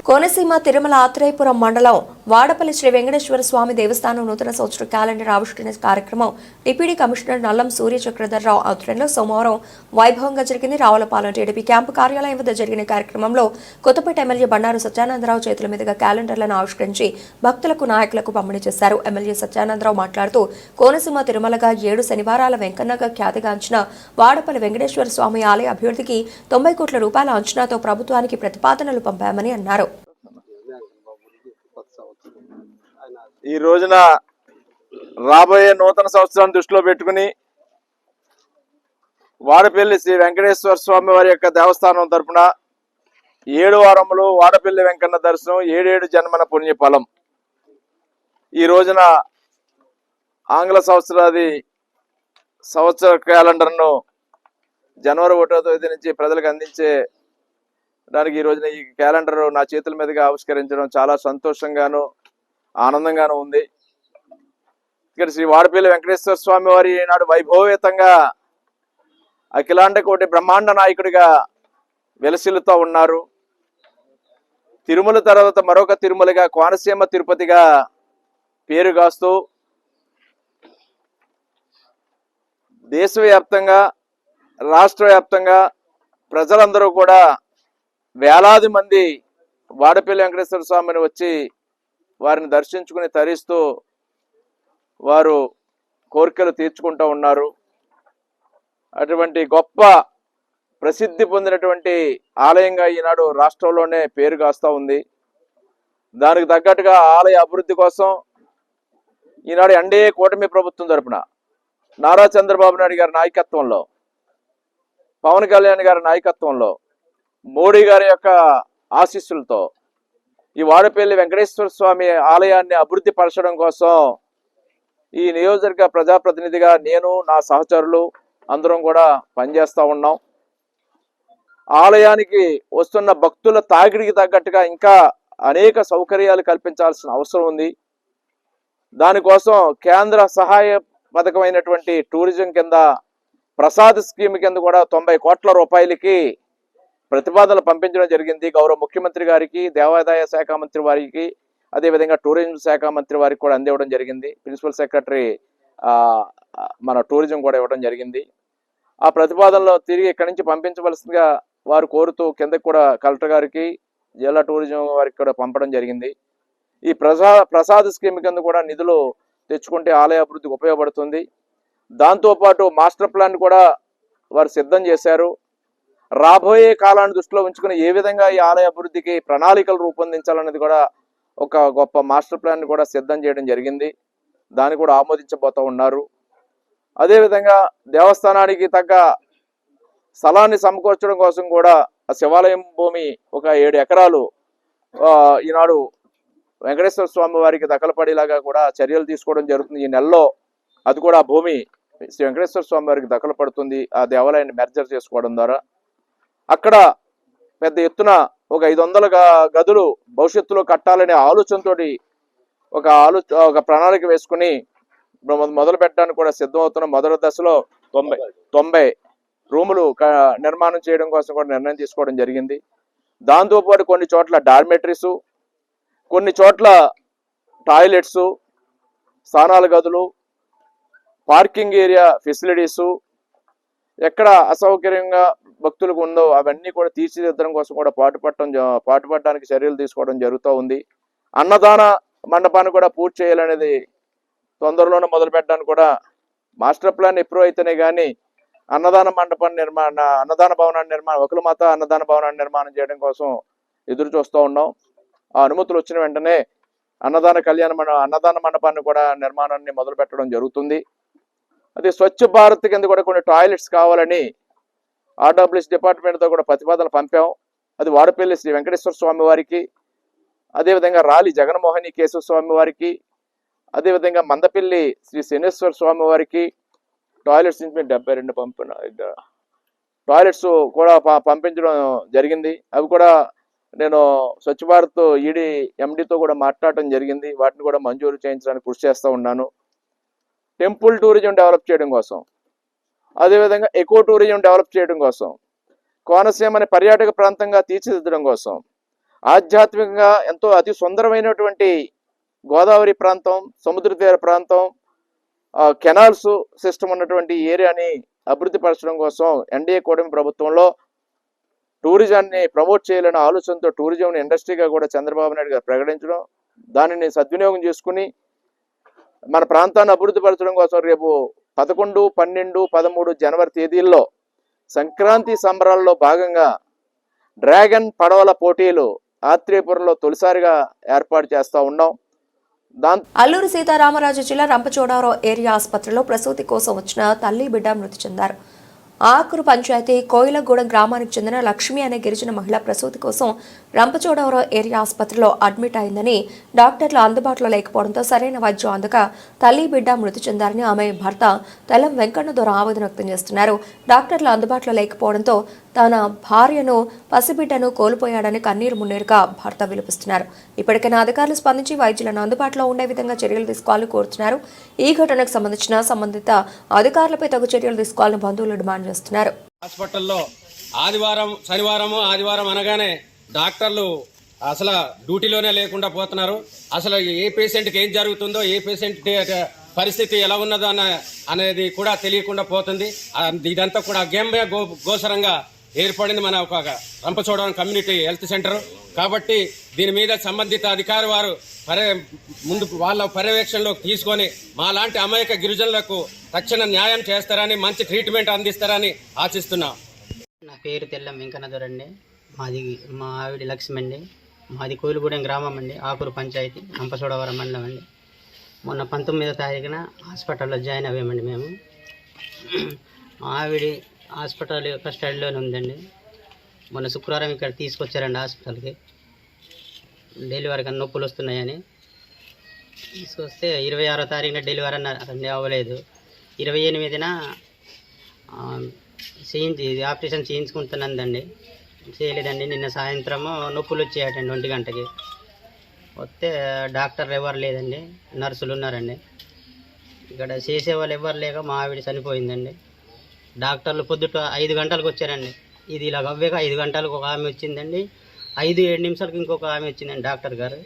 S1: కోనసీమ తిరుమల ఆత్రేయపురం మండలం వాడపల్లి శ్రీ వెంకటేశ్వర స్వామి దేవస్థానం నూతన సంవత్సర క్యాలెండర్ ఆవిష్కరణ కార్యక్రమం డిప్యూటీ కమిషనర్ నల్లం సూర్య చక్రధర్రావు ఆధ్వర్యంలో సోమవారం వైభవంగా జరిగింది. రావులపాలెం టీడీపీ క్యాంపు కార్యాలయం వద్ద జరిగిన కార్యక్రమంలో కొత్తపేట ఎమ్మెల్యే బండారు సత్యానందరావు చేతుల మీదుగా క్యాలెండర్లను ఆవిష్కరించి భక్తులకు నాయకులకు పంపిణీ చేశారు. ఎమ్మెల్యే సత్యానందరావు మాట్లాడుతూ కోనసీమ తిరుమలగా 7 శనివారాల వెంకన్నగా ఖ్యాతిగాంచిన వాడపల్లి వెంకటేశ్వర స్వామి ఆలయ అభివృద్ధికి 90 కోట్ల రూపాయల అంచనాతో ప్రభుత్వానికి ప్రతిపాదనలు పంపామని అన్నారు.
S10: ఈ రోజున రాబోయే నూతన సంవత్సరాన్ని దృష్టిలో పెట్టుకుని వాడపల్లి శ్రీ వెంకటేశ్వర స్వామి వారి యొక్క దేవస్థానం తరపున 7 వారములు వాడపల్లి వెంకన్న దర్శనం 7 జన్మన పుణ్యఫలం. ఈ రోజున ఆంగ్ల సంవత్సర క్యాలెండర్ను జనవరి 1వ తేదీ నుంచి ప్రజలకు అందించే దానికి ఈ రోజున ఈ క్యాలెండర్ నా చేతుల మీదుగా ఆవిష్కరించడం చాలా సంతోషంగాను ఆనందంగాను ఉంది. ఇక్కడ శ్రీ వాడపల్లి వెంకటేశ్వర స్వామి వారి నాడు వైభవయుతంగా అఖిలాండ కోటి బ్రహ్మాండ నాయకుడిగా వెలసిల్లుతూ ఉన్నారు. తిరుమల తర్వాత మరొక తిరుమలగా కోనసీమ తిరుపతిగా పేరుగాస్తూ దేశవ్యాప్తంగా రాష్ట్ర వ్యాప్తంగా ప్రజలందరూ కూడా వేలాది మంది వాడపల్లి వెంకటేశ్వర స్వామిని వచ్చి వారిని దర్శించుకుని తరిస్తూ వారు కోరికలు తీర్చుకుంటూ ఉన్నారు. అటువంటి గొప్ప ప్రసిద్ధి పొందినటువంటి ఆలయంగా ఈనాడు రాష్ట్రంలోనే పేరుగాస్తూ ఉంది. దానికి తగ్గట్టుగా ఆలయ అభివృద్ధి కోసం ఈనాడు ఎన్డీఏ కూటమి ప్రభుత్వం తరపున నారా చంద్రబాబు నాయుడు గారి నాయకత్వంలో, పవన్ కళ్యాణ్ గారి నాయకత్వంలో, మోడీ గారి యొక్క ఆశీస్సులతో ఈ వాడపల్లి వెంకటేశ్వర స్వామి ఆలయాన్ని అభివృద్ధి పరచడం కోసం ఈ నియోజకవర్గ ప్రజాప్రతినిధిగా నేను నా సహచరులు అందరం కూడా పనిచేస్తూ ఉన్నాం. ఆలయానికి వస్తున్న భక్తుల తాకిడికి తగ్గట్టుగా ఇంకా అనేక సౌకర్యాలు కల్పించాల్సిన అవసరం ఉంది. దానికోసం కేంద్ర సహాయ పథకమైనటువంటి టూరిజం కింద ప్రసాద్ స్కీమ్ కింద కూడా 90 కోట్ల రూపాయలకి ప్రతిపాదనలు పంపించడం జరిగింది. గౌరవ ముఖ్యమంత్రి గారికి, దేవాదాయ శాఖ మంత్రి వారికి, అదేవిధంగా టూరిజం శాఖ మంత్రి వారికి కూడా అందివ్వడం జరిగింది. ప్రిన్సిపల్ సెక్రటరీ మన టూరిజం కూడా ఇవ్వడం జరిగింది. ఆ ప్రతిపాదనలో తిరిగి ఇక్కడి నుంచి పంపించవలసిందిగా వారు కోరుతూ కిందకి కూడా కలెక్టర్ గారికి, జిల్లా టూరిజం వారికి కూడా పంపడం జరిగింది. ఈ ప్రసాద్ స్కీమ్ కింద కూడా నిధులు తెచ్చుకుంటే ఆలయ అభివృద్ధికి ఉపయోగపడుతుంది. దాంతోపాటు మాస్టర్ ప్లాన్ కూడా వారు సిద్ధం చేశారు. రాబోయే కాలాన్ని దృష్టిలో ఉంచుకుని ఏ విధంగా ఈ ఆలయ అభివృద్ధికి ప్రణాళికలు రూపొందించాలనేది కూడా ఒక గొప్ప మాస్టర్ ప్లాన్ కూడా సిద్ధం చేయడం జరిగింది. దాన్ని కూడా ఆమోదించబోతూ ఉన్నారు. అదేవిధంగా దేవస్థానానికి తగ్గ స్థలాన్ని సమకూర్చడం కోసం కూడా ఆ శివాలయం భూమి ఒక 7 ఎకరాలు ఈనాడు వెంకటేశ్వర స్వామి వారికి దఖలుపడేలాగా కూడా చర్యలు తీసుకోవడం జరుగుతుంది. ఈ నెలలో అది కూడా భూమి శ్రీ వెంకటేశ్వర స్వామి వారికి దఖలు పడుతుంది. ఆ దేవాలయాన్ని మెర్జర్ చేసుకోవడం ద్వారా అక్కడ పెద్ద ఎత్తున ఒక 500 గదులు భవిష్యత్తులో కట్టాలనే ఆలోచనతో ఒక ప్రణాళిక వేసుకుని మొదలు పెట్టడానికి కూడా సిద్ధమవుతున్న మొదటి దశలో 90 రూములు నిర్మాణం చేయడం కోసం కూడా నిర్ణయం తీసుకోవడం జరిగింది. దాంతోపాటు కొన్ని చోట్ల డార్మెటరీసు, కొన్ని చోట్ల టాయిలెట్స్, స్నానాల గదులు, పార్కింగ్ ఏరియా ఫెసిలిటీసు, ఎక్కడ అసౌకర్యంగా భక్తులకు ఉందో అవన్నీ కూడా తీర్చిదిద్దడం కోసం కూడా పాటుపడడానికి చర్యలు తీసుకోవడం జరుగుతూ ఉంది. అన్నదాన మండపాన్ని కూడా పూర్తి చేయాలనేది తొందరలోనే మొదలు పెట్టడానికి కూడా మాస్టర్ ప్లాన్ అప్రూవ్ అయితేనే కానీ అన్నదాన భవనాన్ని నిర్మాణం ఒకలమాత అన్నదాన భవనాన్ని నిర్మాణం చేయడం కోసం ఎదురు చూస్తూ ఉన్నాం. ఆ అనుమతులు వచ్చిన వెంటనే అన్నదాన మండపాన్ని కూడా నిర్మాణాన్ని మొదలు పెట్టడం జరుగుతుంది. అది స్వచ్ఛ భారత్ కింద కూడా కొన్ని టాయిలెట్స్ కావాలని ఆర్డబ్ల్యూఎస్ డిపార్ట్మెంట్తో కూడా ప్రతిపాదన పంపాం. అది వాడపల్లి శ్రీ వెంకటేశ్వర స్వామి వారికి, అదేవిధంగా రాలి జగన్మోహని కేశవ స్వామి వారికి, అదేవిధంగా మందపల్లి శ్రీ శనేశ్వర స్వామి వారికి టాయిలెట్స్ నుంచి 72 టాయిలెట్స్ కూడా పంపించడం జరిగింది. అవి కూడా నేను స్వచ్ఛ భారత్ ఈడీ ఎండితో కూడా మాట్లాడటం జరిగింది. వాటిని కూడా మంజూరు చేయించడానికి కృషి చేస్తూ ఉన్నాను. టెంపుల్ టూరిజం డెవలప్ చేయడం కోసం, అదేవిధంగా ఎకో టూరిజం డెవలప్ చేయడం కోసం, కోనసీమని పర్యాటక ప్రాంతంగా తీర్చిదిద్దడం కోసం, ఆధ్యాత్మికంగా ఎంతో అతి సుందరమైనటువంటి గోదావరి ప్రాంతం, సముద్ర తీర ప్రాంతం, కెనాల్స్ సిస్టమ్ ఉన్నటువంటి ఏరియాని అభివృద్ధి పరచడం కోసం ఎన్డీఏ కూటమి ప్రభుత్వంలో టూరిజాన్ని ప్రమోట్ చేయాలనే ఆలోచనతో టూరిజం ఇండస్ట్రీగా కూడా చంద్రబాబు నాయుడు గారు ప్రకటించడం, దానిని సద్వినియోగం చేసుకుని మన ప్రాంతాన్ని అభివృద్ధి పరచడం కోసం రేపు 11, 12, 13 జనవరి తేదీల్లో సంక్రాంతి సంబరాల్లో భాగంగా డ్రాగన్ పడవల పోటీలు ఆత్రేయపురంలో తొలిసారిగా ఏర్పాటు చేస్తూ ఉన్నాం.
S1: అల్లూరు సీతారామరాజు జిల్లా రంపచోడవరం ఏరియా ఆసుపత్రిలో ప్రసూతి కోసం వచ్చిన తల్లి బిడ్డ మృతి చెందారు. ఆకురు పంచాయతీ కోయిలగూడెం గ్రామానికి చెందిన లక్ష్మి అనే గిరిజన మహిళ ప్రసూతి కోసం రంపచోడవరం ఏరియా ఆసుపత్రిలో అడ్మిట్ అయిందని, డాక్టర్లు అందుబాటులో లేకపోవడంతో సరైన వైద్యం అందక తల్లి బిడ్డ మృతి చెందారని ఆమె భర్త తెల్లం వెంకన్న ద్వారా ఆవేదన వ్యక్తం చేస్తున్నారు. డాక్టర్లు అందుబాటులో లేకపోవడంతో తన భార్యను పసిబిడ్డను కోల్పోయాడని కన్నీరు మున్నీరుగా భర్త విలపిస్తున్నారు. ఇప్పటికైనా అధికారులు స్పందించి వైద్యులను అందుబాటులో ఉండే విధంగా చర్యలు తీసుకోవాలని కోరుతున్నారు. ఈ ఘటనకు సంబంధించిన సంబంధిత అధికారులపై తగు చర్యలు తీసుకోవాలని బంధువులు డిమాండ్ చేస్తున్నారు.
S11: హాస్పిటల్లో ఆదివారం అనగానే డాక్టర్లు అసలు డ్యూటీలోనే లేకుండా పోతున్నారు. అసలు ఏ పేషెంట్కి ఏం జరుగుతుందో, ఏ పేషెంట్ పరిస్థితి ఎలా ఉన్నదో అనేది కూడా తెలియకుండా పోతుంది. ఇదంతా కూడా గేమ్య గోచరంగా ఏర్పడింది మన ఒక రంపచోడవరం కమ్యూనిటీ హెల్త్ సెంటర్. కాబట్టి దీని మీద సంబంధిత అధికారి వారు ముందు వాళ్ళ పర్యవేక్షణలోకి తీసుకొని మా లాంటి అమాయక గిరిజనులకు తక్షణ న్యాయం చేస్తారని, మంచి ట్రీట్మెంట్ అందిస్తారని ఆశిస్తున్నాం.
S12: నా పేరు తెల్లం వెంకన్నదొరండి. మా ఆవిడ లక్ష్మి అండి. మాది కోయిలగూడెం గ్రామం అండి, ఆకురు పంచాయతీ, రంపచోడవరం మండలం అండి. మొన్న 19వ తారీఖున హాస్పిటల్లో జాయిన్ అయ్యామండి మేము. మా ఆవిడ హాస్పిటల్ కస్టడీలోనే ఉందండి. మొన్న శుక్రవారం ఇక్కడ తీసుకొచ్చారండి హాస్పిటల్కి. డెలివరీకి నొప్పులు వస్తున్నాయని తీసుకొస్తే 26వ తారీఖున డెలివరీ అన్నారండి, అవ్వలేదు. 28న ఆపరేషన్ చేయించుకుంటున్నదండి, చేయలేదండి. నిన్న సాయంత్రము నొప్పులు వచ్చాయటండి 1 గంటకి. వస్తే డాక్టర్ ఎవరు లేదండి, నర్సులు ఉన్నారండి. ఇక్కడ చేసేవాళ్ళు ఎవరు లేక మా ఆవిడ చనిపోయిందండి. డాక్టర్లు పొద్దుట 5 గంటలకు వచ్చారండి. ఇది ఇలా అవ్వేక 5 గంటలకు ఒక ఆమె వచ్చిందండి, 5-7 నిమిషాలకు ఇంకొక ఆమె వచ్చిందండి డాక్టర్ గారు.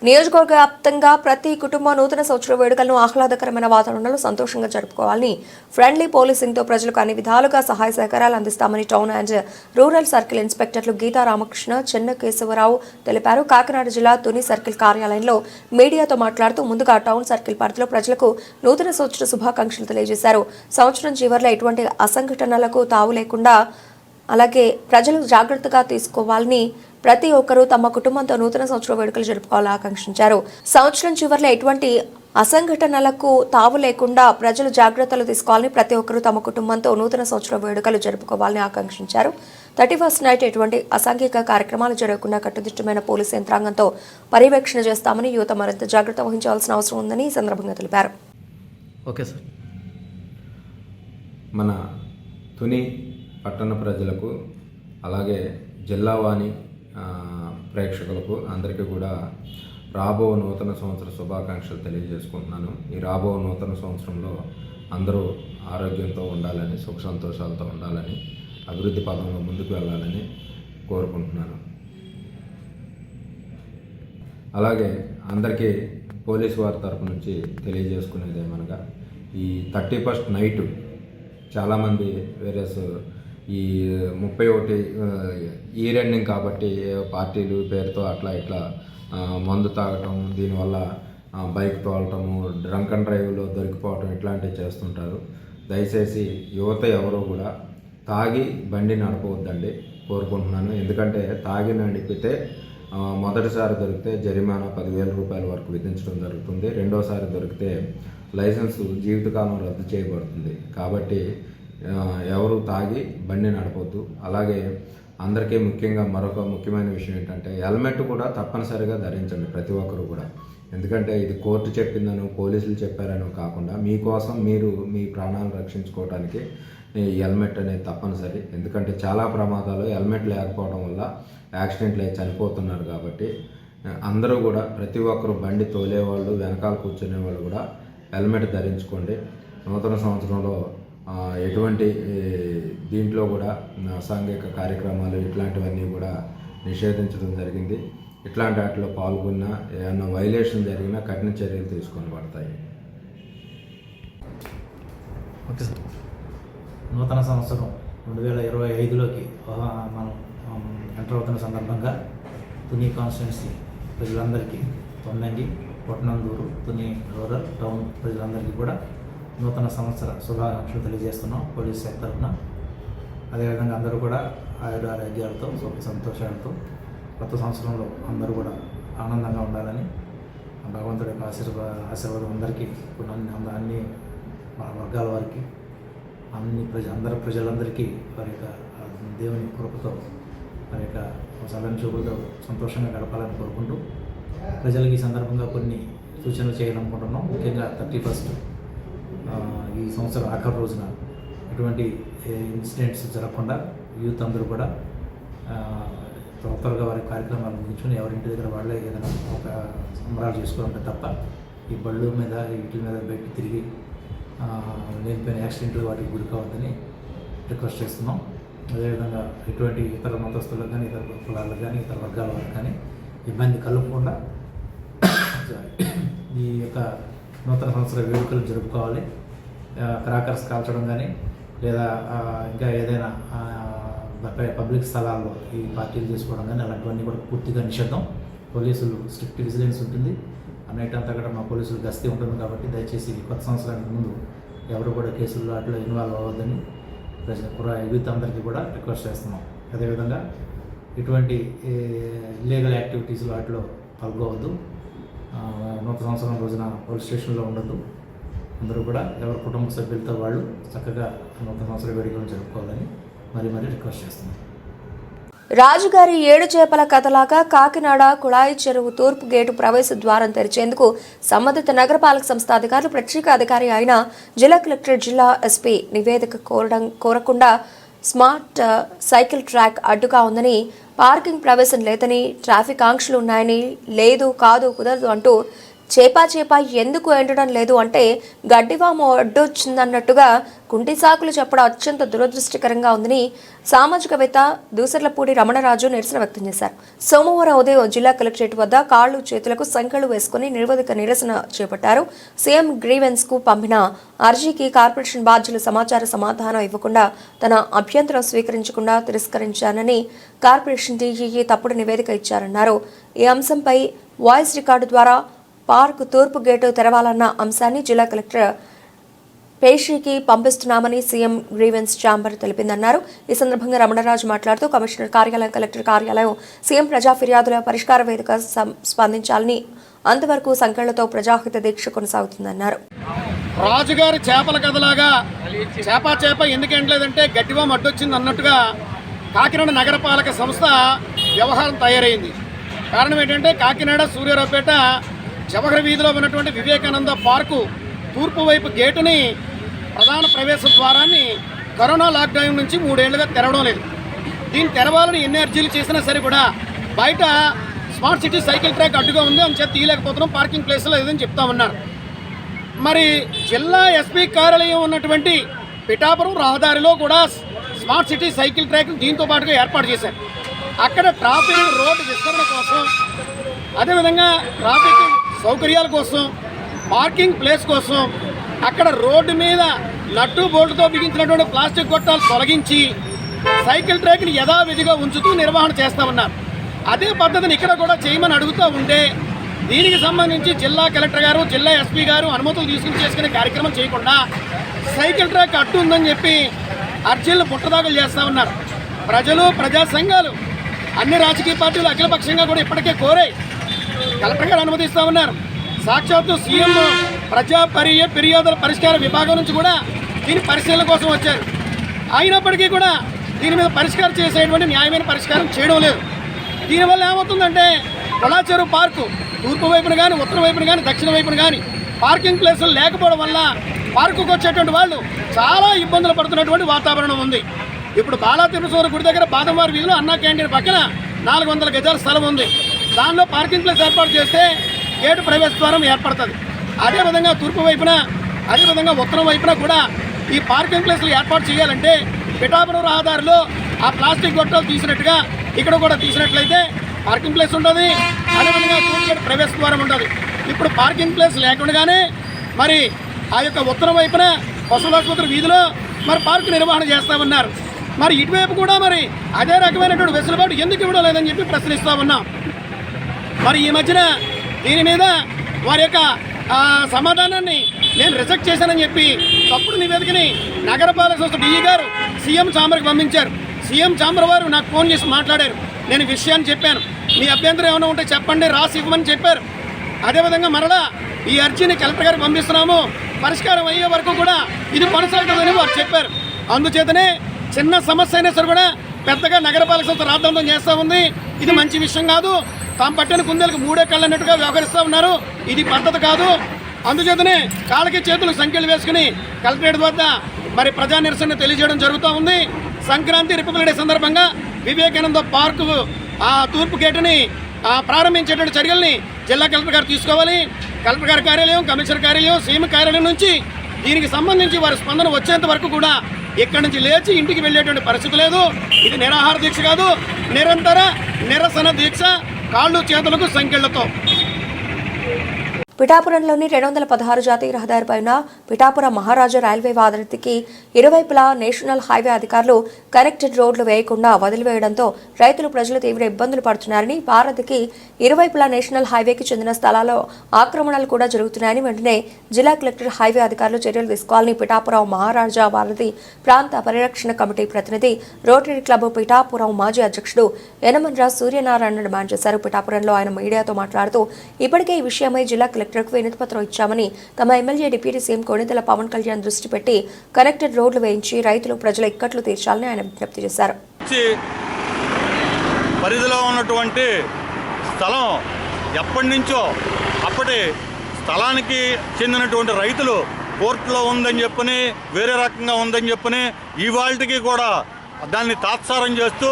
S1: నియోజకవర్గ వ్యాప్తంగా ప్రతి కుటుంబం నూతన సంవత్సర వేడుకలను ఆహ్లాదకరమైన వాతావరణంలో సంతోషంగా జరుపుకోవాలని, ఫ్రెండ్లీ పోలీసింగ్తో ప్రజలకు అన్ని విధాలుగా సహాయ సహకారాలు అందిస్తామని టౌన్ అండ్ రూరల్ సర్కిల్ ఇన్స్పెక్టర్లు గీతా రామకృష్ణ, చెన్న కేశవరావు తెలిపారు. కాకినాడ జిల్లా తుని సర్కిల్ కార్యాలయంలో మీడియాతో మాట్లాడుతూ ముందుగా టౌన్ సర్కిల్ పరిధిలో ప్రజలకు నూతన సంవత్సర శుభాకాంక్షలు తెలియజేశారు. సంవత్సరం చివరిలో ఎటువంటి అసంఘటనలకు తావు లేకుండా అలాగే ప్రజలు జాగ్రత్తగా తీసుకోవాలని, ప్రతి ఒక్కరూ తమ కుటుంబంతో నూతన సంవత్సర వేడుకలు జరుపుకోవాలని ఆకాంక్షించారు. సంవత్సరం చివరిలో ఎటువంటి అసంఘటనలకు తావు లేకుండా ప్రజలు జాగ్రత్తలు తీసుకోవాలని, ప్రతి ఒక్కరూ తమ కుటుంబంతో నూతన సంవత్సర వేడుకలు జరుపుకోవాలని ఆకాంక్షించారు. 31st నైట్ ఎటువంటి అసాంఘిక కార్యక్రమాలు జరగకుండా కట్టుదిట్టమైన పోలీసు యంత్రాంగంతో పర్యవేక్షణ చేస్తామని, యువత మరింత జాగ్రత్త వహించాల్సిన అవసరం ఉందని ఈ సందర్భంగా తెలిపారు.
S13: Okay sir. మన తుని పట్టణ ప్రజలకు అలాగే జిల్లావాణి ప్రేక్షకులకు అందరికీ కూడా రాబో నూతన సంవత్సర శుభాకాంక్షలు తెలియజేసుకుంటున్నాను. ఈ రాబో నూతన సంవత్సరంలో అందరూ ఆరోగ్యంతో ఉండాలని, సుఖ సంతోషాలతో ఉండాలని, అభివృద్ధి పదంలో ముందుకు వెళ్ళాలని కోరుకుంటున్నాను. అలాగే అందరికీ పోలీసు వారి తరపు నుంచి తెలియజేసుకునేది ఏమనగా, ఈ 31st నైటు చాలామంది వేరియస్ ఈ 31 ఇయర్ ఎండింగ్ కాబట్టి పార్టీలు పేరుతో అట్లా ఇట్లా మందు తాగటం, దీనివల్ల బైక్ తోలటము, డ్రంక్ అండ్ డ్రైవ్లో దొరికిపోవటం ఇట్లాంటివి చేస్తుంటారు. దయచేసి యువత ఎవరో కూడా తాగి బండి నడపవద్దండి కోరుకుంటున్నాను. ఎందుకంటే తాగి నడిపితే మొదటిసారి దొరికితే జరిమానా 10,000 రూపాయల వరకు విధించడం జరుగుతుంది. రెండోసారి దొరికితే లైసెన్సు జీవితకాలం రద్దు చేయబడుతుంది. కాబట్టి ఎవరు తాగి బండి నడపొద్దు. అలాగే అందరికీ ముఖ్యంగా మరొక ముఖ్యమైన విషయం ఏంటంటే హెల్మెట్ కూడా తప్పనిసరిగా ధరించండి ప్రతి ఒక్కరు కూడా. ఎందుకంటే ఇది కోర్టు చెప్పిందనో పోలీసులు చెప్పారనో కాకుండా మీకోసం మీరు మీ ప్రాణాలను రక్షించుకోవడానికి హెల్మెట్ అనేది తప్పనిసరి. ఎందుకంటే చాలా ప్రమాదాలు హెల్మెట్ లేకపోవడం వల్ల యాక్సిడెంట్లు అయి చనిపోతున్నారు. కాబట్టి అందరూ కూడా ప్రతి ఒక్కరు బండి తోలేవాళ్ళు, వెనకాల కూర్చునే వాళ్ళు కూడా హెల్మెట్ ధరించుకోండి. నూతన సంవత్సరంలో ఎటువంటి దీంట్లో కూడా అసాంఘిక కార్యక్రమాలు ఇట్లాంటివన్నీ కూడా నిషేధించడం జరిగింది. ఇట్లాంటి వాటిలో పాల్గొన్నా ఏమైనా వైలేషన్ జరిగినా కఠిన చర్యలు తీసుకొని పడతాయి.
S8: Okay sir. నూతన సంవత్సరం 2025లోకి మనం ఎంటర్ అవుతున్న సందర్భంగా తుని కాన్స్టిట్యున్సీ ప్రజలందరికీ, తొండంగి, పొట్నందూరు, తుని రూరల్, టౌన్ ప్రజలందరికీ కూడా నూతన సంవత్సర శుభాకాంక్షలు తెలియజేస్తున్నాం పోలీస్ శాఖ తరఫున. అదేవిధంగా అందరూ కూడా ఆయురారోగ్యాలతో సుఖ సంతోషాలతో కొత్త సంవత్సరంలో అందరూ కూడా ఆనందంగా ఉండాలని భగవంతుడి యొక్క ఆశీర్వాదం అందరికీ అన్ని వర్గాల వారికి అందరి ప్రజలందరికీ వారి యొక్క దేవుని కృపతో వారి యొక్క చల్లని చూపులతో సంతోషంగా గడపాలని కోరుకుంటూ ప్రజలకు ఈ సందర్భంగా కొన్ని సూచనలు చేయాలనుకుంటున్నాం. ముఖ్యంగా 31st ఈ సంవత్సరం ఆఖరి రోజున ఎటువంటి ఇన్సిడెంట్స్ జరగకుండా యూత్ అందరూ కూడా త్వరగా వారి కార్యక్రమాలు ముగించుకొని ఎవరింటి దగ్గర వాళ్ళే ఏదైనా ఒక సంబరాలు చేసుకోవాలంటే తప్ప ఈ బళ్ళు మీద వీటి మీద బయటికి తిరిగి లేనిపోయిన యాక్సిడెంట్లు వాటికి గురి కావద్దని రిక్వెస్ట్ చేస్తున్నాం. అదేవిధంగా ఎటువంటి ఇతర మతస్థులకు కానీ, ఇతర కులాలకు కానీ, ఇతర వర్గాల వారికి కానీ ఇబ్బంది కలగకుండా ఈ యొక్క నూతన సంవత్సర వేడుకలు జరుపుకోవాలి. క్రాకర్స్ కాల్చడం కానీ లేదా ఇంకా ఏదైనా పబ్లిక్ స్థలాల్లో ఈ పార్టీలు చేసుకోవడం కానీ అలాంటివన్నీ కూడా పూర్తిగా నిషేధం. పోలీసులు స్ట్రిక్ట్ విజిలెన్స్ ఉంటుంది. నైట్ అంతా కూడా మా పోలీసులు గస్తీ ఉంటుంది. కాబట్టి దయచేసి కొత్త సంవత్సరానికి ముందు ఎవరు కూడా కేసుల్లో వాటిలో ఇన్వాల్వ్ అవ్వద్దని యూత్ అందరికీ కూడా రిక్వెస్ట్ చేస్తున్నాం. అదేవిధంగా ఇటువంటి ఇల్లీగల్ యాక్టివిటీస్లో వాటిలో పాల్గొవద్దు. నూతన సంవత్సరం రోజున పోలీస్ స్టేషన్లో ఉండొద్దు. అందరూ కూడా ఎవరి కుటుంబ సభ్యులతో వాళ్ళు చక్కగా నూతన సంవత్సర వేడుకలను జరుపుకోవాలని మరీ రిక్వెస్ట్ చేస్తున్నాం.
S1: రాజుగారి 7 చేపల కథలాగా కాకినాడ కుళాయి చెరువు తూర్పు గేటు ప్రవేశ ద్వారం తెరిచేందుకు సంబంధిత నగరపాలక సంస్థ అధికారులు ప్రత్యేక అధికారి అయిన జిల్లా కలెక్టర్, జిల్లా ఎస్పీ నివేదిక కోరకుండా స్మార్ట్ సైకిల్ ట్రాక్ అడ్డుగా ఉందని, పార్కింగ్ ప్రవేశం లేదని, ట్రాఫిక్ ఆంక్షలు ఉన్నాయని, లేదు కాదు కుదరదు అంటూ చేపా ఎందుకు ఎండడం లేదు అంటే గడ్డివాము అడ్డొచ్చిందన్నట్టుగా కుంటి సాకులు చెప్పడం అత్యంత దురదృష్టకరంగా ఉందని సామాజికవేత్త దూసర్లపూడి రమణరాజు నిరసన వ్యక్తం చేశారు. సోమవారం ఉదయం జిల్లా కలెక్టరేట్ వద్ద కాళ్లు చేతులకు సంకెళ్లు వేసుకుని నిరసన చేపట్టారు. సీఎం గ్రీవెన్స్ కు పంపిన అర్జీకి కార్పొరేషన్ బాధ్యులు సమాధానం ఇవ్వకుండా తన అభ్యంతరం స్వీకరించకుండా తిరస్కరించానని కార్పొరేషన్ డీజీకి తప్పుడు నివేదిక ఇచ్చారన్నారు. ఈ అంశంపై వాయిస్ రికార్డు ద్వారా పార్క్ తూర్పు గేటు తెరవాలన్న అంశాన్ని జిల్లా కలెక్టర్ పేషీకి పంపిస్తున్నామని సీఎం గ్రీవెన్స్ ఛాంబర్ తెలిపిందన్నారు. ఈ సందర్భంగా రమణరాజు మాట్లాడుతూ కమిషనర్ కార్యాలయం, కలెక్టర్ కార్యాలయం, సీఎం ప్రజా ఫిర్యాదుల పరిష్కార వేదిక స్పందించాలని, అంతవరకు సంకెళ్లతో ప్రజాహిత దీక్ష కొనసాగుతుందన్నారు.
S14: రాజుగారి చేపల కథలాగా చేప ఎందుకు ఎండలేదంటే గట్టివాము అడ్డొచ్చింది అన్నట్టుగా కాకినాడ నగరపాలక సంస్థ వ్యవహారం తయారైంది. కారణం ఏంటంటే కాకినాడ సూర్యారావుపేట జవహర్ వీధిలో ఉన్నటువంటి వివేకానంద పార్కు తూర్పు వైపు గేటుని, ప్రధాన ప్రవేశ ద్వారాన్ని కరోనా లాక్డౌన్ నుంచి 3 ఏళ్లుగా తెరవడం లేదు. దీన్ని తెరవాలని ఎన్ని అర్జీలు చేసినా సరే కూడా బయట స్మార్ట్ సిటీ సైకిల్ ట్రాక్ అడ్డుగా ఉంది అని చెప్పి తీయలేకపోతున్నాం, పార్కింగ్ ప్లేస్లో లేదని చెప్తామన్నారు. మరి జిల్లా ఎస్పీ కార్యాలయం ఉన్నటువంటి పిఠాపురం రహదారిలో కూడా స్మార్ట్ సిటీ సైకిల్ ట్రాక్ దీంతో పాటుగా ఏర్పాటు చేశారు. అక్కడ ట్రాఫిక్ రోడ్డు విస్తరణ కోసం, అదేవిధంగా ట్రాఫిక్ సౌకర్యాల కోసం, పార్కింగ్ ప్లేస్ కోసం అక్కడ రోడ్డు మీద నట్టు బోల్టుతో బిగించినటువంటి ప్లాస్టిక్ గొట్టాలు తొలగించి సైకిల్ ట్రాక్ని యథావిధిగా ఉంచుతూ నిర్వహణ చేస్తామన్నారు. అదే పద్ధతిని ఇక్కడ కూడా చేయమని అడుగుతూ ఉంటే దీనికి సంబంధించి జిల్లా కలెక్టర్ గారు, జిల్లా ఎస్పీ గారు అనుమతులు తీసుకుని చేసుకునే కార్యక్రమం చేయకుండా సైకిల్ ట్రాక్ అడ్డు ఉందని చెప్పి అర్జీలు పుట్టదాఖలు చేస్తూ ఉన్నారు. ప్రజలు, ప్రజా సంఘాలు, అన్ని రాజకీయ పార్టీలు అఖిలపక్షంగా కూడా ఇప్పటికే కోరాయి. కలెక్టర్ గారు అనుమతిస్తూ ఉన్నారు. సాక్షాత్తు సీఎం ప్రజా ఫిర్యాదుల పరిష్కార విభాగం నుంచి కూడా దీని పరిశీలన కోసం వచ్చారు. అయినప్పటికీ కూడా దీని మీద పరిష్కారం చేసేటువంటి న్యాయమైన పరిష్కారం చేయడం లేదు. దీనివల్ల ఏమవుతుందంటే పొలాచెరువు పార్కు తూర్పు వైపున కానీ, ఉత్తర వైపున కానీ, దక్షిణ వైపున కానీ పార్కింగ్ ప్లేసులు లేకపోవడం వల్ల పార్కుకు వచ్చేటువంటి వాళ్ళు చాలా ఇబ్బందులు పడుతున్నటువంటి వాతావరణం ఉంది. ఇప్పుడు బాలా తిరుపతి గుడి దగ్గర బాదంవారి వీధిలో అన్నా క్యాంటీన్ పక్కన 400 గజాల స్థలం ఉంది. దానిలో పార్కింగ్ ప్లేస్ ఏర్పాటు చేస్తే గేటు ప్రవేశ ద్వారం ఏర్పడుతుంది. అదేవిధంగా తూర్పు వైపున, అదేవిధంగా ఉత్తరం వైపున కూడా ఈ పార్కింగ్ ప్లేస్లు ఏర్పాటు చేయాలంటే పిఠాపురం రహదారిలో ఆ ప్లాస్టిక్ గొట్టాలు తీసినట్టుగా ఇక్కడ కూడా తీసినట్లయితే పార్కింగ్ ప్లేస్ ఉంటుంది. అదేవిధంగా తూర్పు ప్రవేశ ద్వారం ఉంటుంది. ఇప్పుడు పార్కింగ్ ప్లేస్ లేకుండానే మరి ఆ యొక్క ఉత్తరం వైపున పశువులాసుపత్రి వీధిలో మరి పార్కు నిర్వహణ చేస్తూ ఉన్నారు. మరి ఇటువైపు కూడా మరి అదే రకమైనటువంటి వెసులుబాటు ఎందుకు ఇవ్వడం లేదని చెప్పి ప్రశ్నిస్తూ ఉన్నాం. మరి ఈ మధ్యన దీని మీద వారి యొక్క సమాధానాన్ని నేను రిజెక్ట్ చేశానని చెప్పి తప్పుడు నివేదికని నగరపాలక సంస్థ డిఈ గారు సీఎం ఛాంబర్కి పంపించారు. సీఎం ఛాంబర్ వారు నాకు ఫోన్ చేసి మాట్లాడారు. నేను విషయాన్ని చెప్పాను. మీ అభ్యంతరం ఏమైనా ఉంటే చెప్పండి, రాసి ఇవ్వమని చెప్పారు. అదేవిధంగా మరలా ఈ అర్జీని కలెక్టర్ గారికి పంపిస్తున్నాము, పరిష్కారం అయ్యే వరకు కూడా ఇది కొనసాగుతుందని వారు చెప్పారు. అందుచేతనే చిన్న సమస్య అయినా సరే కూడా పెద్దగా నగరపాలక సంస్థ రాద్ధాంతం చేస్తూ ఉంది. ఇది మంచి విషయం కాదు. తాము పట్టిన కుందేలకు 3 కళ్ళు అన్నట్టుగా వ్యవహరిస్తూ ఉన్నారు. ఇది పద్ధతి కాదు. అందుచేతనే కాళ్ళకి చేతులు సంఖ్యలు వేసుకుని కలెక్టరేట్ వద్ద మరి ప్రజా నిరసన తెలియజేయడం జరుగుతూ ఉంది. సంక్రాంతి, రిపబ్లిక్ డే సందర్భంగా వివేకానంద పార్కు ఆ తూర్పు గేటుని ప్రారంభించేటువంటి చర్యల్ని జిల్లా కలెక్టర్ గారు తీసుకోవాలి. కలెక్టర్ గారి కార్యాలయం, కమిషనర్ కార్యాలయం, సీఎం కార్యాలయం నుంచి దీనికి సంబంధించి వారి స్పందన వచ్చేంత వరకు కూడా ఇక్కడి నుంచి లేచి ఇంటికి వెళ్ళేటువంటి పరిస్థితి లేదు. ఇది నిరాహార దీక్ష కాదు, నిరంతర నిరసన దీక్ష, కాళ్ళు చేతులకు సంకెళ్లతో.
S1: పిఠాపురంలోని 216 జాతీయ రహదారిపై ఉన్న పిఠాపురం మహారాజా రైల్వే వారధికి ఇరువైపులా నేషనల్ హైవే అధికారులు కనెక్టెడ్ రోడ్లు వేయకుండా వదిలివేయడంతో రైతులు, ప్రజలు తీవ్ర ఇబ్బందులు పడుతున్నారని, వారధికి ఇరువైపులా నేషనల్ హైవేకి చెందిన స్థలాల్లో ఆక్రమణలు కూడా జరుగుతున్నాయని వెంటనే జిల్లా కలెక్టర్ హైవే అధికారులు చర్యలు తీసుకోవాలని పిఠాపురం మహారాజా వారధి ప్రాంత పరిరక్షణ కమిటీ ప్రతినిధి, రోటరీ క్లబ్ పిఠాపురం మాజీ అధ్యక్షుడు యనమన్రాజు సూర్యనారాయణ డిమాండ్ చేశారు. పిఠాపురంలో ఆయన మీడియాతో మాట్లాడుతూ ఇప్పటికే ఈ విషయమై జిల్లా కలెక్టర్కు వినతిపత్రం ఇచ్చామని, తమ MLA deputy CM Konidela Pawan Kalyan దృష్టి పెట్టి కనెక్టెడ్ రోడ్లు వేయించి రైతులు, ప్రజల ఇక్కట్లు తీర్చాలని ఆయన విజ్ఞప్తి చేశారు.
S15: పరిధిలో ఉన్నటువంటి స్థలం ఎప్పటి నుంచో అప్పటి స్థలానికి చెందినటువంటి రైతులు కోర్టులో ఉందని చెప్పని, వేరే రకంగా ఉందని చెప్పని ఇవాళకి కూడా దాన్ని తాత్సారం చేస్తూ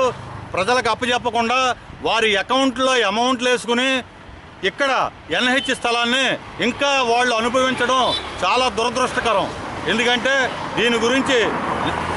S15: ప్రజలకు అప్పచెప్పకుండా వారి అకౌంట్లో అమౌంట్లు వేసుకుని ఇక్కడ ఎన్హెచ్ స్థలాన్ని ఇంకా వాళ్ళు అనుభవించడం చాలా దురదృష్టకరం. ఎందుకంటే దీని గురించి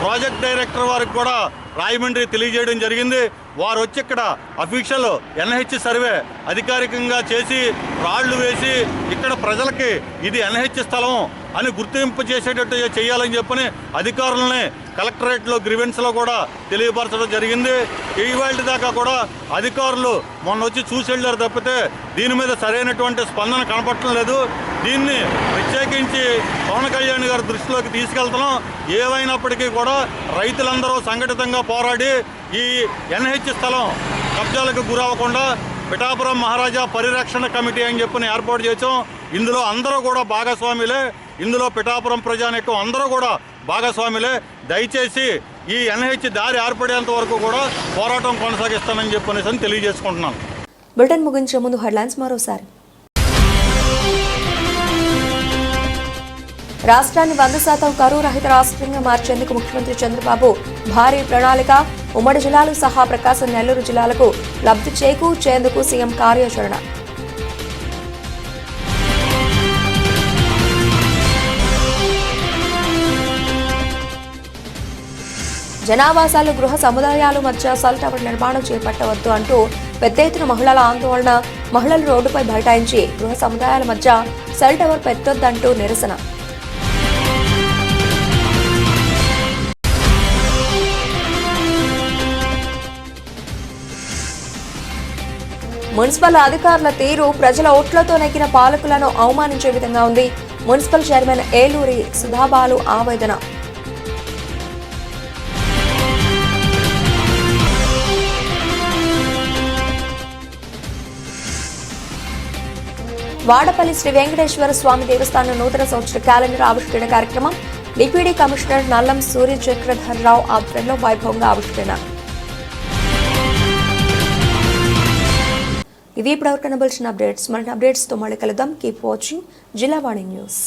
S15: ప్రాజెక్ట్ డైరెక్టర్ వారికి కూడా రాయమండ్రి తెలియజేయడం జరిగింది. వారు వచ్చి ఇక్కడ అఫీషియల్ ఎన్హెచ్ సర్వే అధికారికంగా చేసి రాళ్లు వేసి ఇక్కడ ప్రజలకి ఇది ఎన్హెచ్ స్థలం అని గుర్తింపు చేసేటట్టు చేయాలని చెప్పని అధికారులని కలెక్టరేట్లో గ్రీవెన్స్లో కూడా తెలియపరచడం జరిగింది. ఇవాళ దాకా కూడా అధికారులు మొన్న వచ్చి చూసి వెళ్ళారు తప్పితే దీని మీద సరైనటువంటి స్పందన కనపడటం లేదు. దీన్ని ప్రత్యేకించి పవన్ కళ్యాణ్ గారి దృష్టిలోకి తీసుకెళ్తున్నాం. ఏవైనప్పటికీ కూడా రైతులందరూ సంఘటితంగా పోరాడి ఈ ఎన్హెచ్ స్థలం కబ్జాలకు గురవ్వకుండా పిఠాపురం మహారాజా పరిరక్షణ కమిటీ అని చెప్పని ఏర్పాటు చేసాం. ఇందులో అందరూ కూడా భాగస్వాములే. ఇందులో పిఠాపురం ప్రజానీకం అందరూ కూడా భాగస్వాములే. దయచేసి ఈ ఎన్హెచ్ దారి ఏర్పడేంత వరకు కూడా పోరాటం కొనసాగిస్తానని చెప్పనేసి తెలియజేసుకుంటున్నాను.
S1: బులెటిన్ ముగించే ముందు హెడ్లైన్స్ మరోసారి. రాష్ట్రాన్ని 100% కరువు రహిత రాష్ట్రంగా మార్చేందుకు ముఖ్యమంత్రి చంద్రబాబు భారీ ప్రణాళిక. ఉమ్మడి జిల్లాలు సహా ప్రకాశం, నెల్లూరు జిల్లాలకు లబ్ధి చేకూర్చేందుకు సీఎం కార్యాచరణ. జనావాసాలు, గృహ సముదాయాలు మధ్య సెల్ టవర్ నిర్మాణం చేపట్టవద్దు అంటూ పెద్ద ఎత్తున మహిళల ఆందోళన. మహిళలు రోడ్డుపై బైఠాయించి గృహ సముదాయాల మధ్య సెల్ టవర్ పెట్టొద్దంటూ నిరసన. మున్సిపల్ అధికారుల తీరు ప్రజల ఓట్లతో నెగ్గిన పాలకులను అవమానించే విధంగా ఉంది. మున్సిపల్ చైర్మన్ ఏలూరి సుధాబాలు ఆవేదన. వాడపల్లి శ్రీ వెంకటేశ్వర స్వామి దేవస్థానం నూతన సంవత్సర క్యాలెండర్ ఆవిష్కరణ కార్యక్రమం డిప్యూటీ కమిషనర్ నల్లం సూర్య చక్రధర్రావు ఆధ్వర్యంలో వైభవంగా ఆవిష్కరణ. ఇవి ఇప్పుడు ఎవరికైనా అప్డేట్స్. మన అప్డేట్స్తో మళ్ళీ కలుద్దాం. Keep watching Jillavani news.